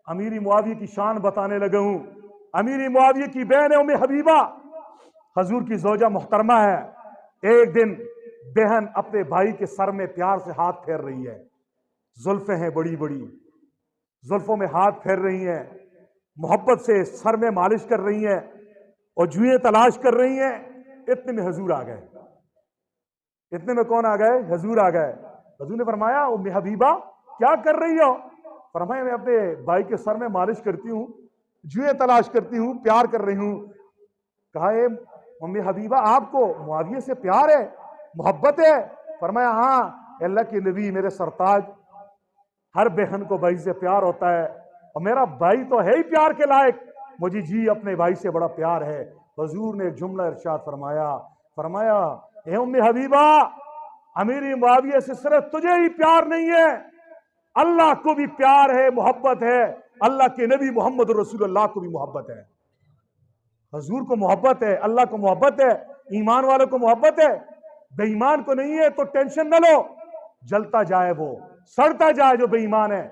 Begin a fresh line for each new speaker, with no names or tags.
अमीरी मुआविया की शान बताने लगा हूं। अमीरी मुआविया की बहन है उम्मे हबीबा, हजूर की ज़ौजा मुहतरमा है। एक दिन बहन अपने भाई के सर में प्यार से हाथ फेर रही है, जुल्फें हैं बड़ी बड़ी, जुल्फों में हाथ फेर रही हैं, मोहब्बत से सर में मालिश कर रही हैं और जुएं तलाश कर रही हैं। इतने में हजूर आ गए। इतने में कौन आ गए? हजूर आ गए। हजूर ने फरमाया उम्मे हबीबा क्या कर रही हो? फरमाया मैं अपने भाई के सर में मालिश करती हूँ, जुएं तलाश करती हूँ, प्यार कर रही हूँ। कहा ए उम्मे हबीबा आपको मुआविया से प्यार है, मोहब्बत है? फरमाया हाँ अल्लाह के नबी मेरे सरताज, हर बहन को भाई से प्यार होता है और मेरा भाई तो है ही प्यार के लायक, मुझे जी अपने भाई से बड़ा प्यार है। हुजूर ने एक जुमला इरशाद फरमाया, फरमाया ए उम्मे हबीबा अमीरी मुआविया से सिर्फ तुझे ही प्यार नहीं है, अल्लाह को भी प्यार है, मोहब्बत है, अल्लाह के नबी मोहम्मद रसूलुल्लाह को भी मोहब्बत है। हुजूर को मोहब्बत है, अल्लाह को मोहब्बत है, ईमान वालों को मोहब्बत है, बेईमान को नहीं है। तो टेंशन न लो, जलता जाए वो, सड़ता जाए जो बेईमान है।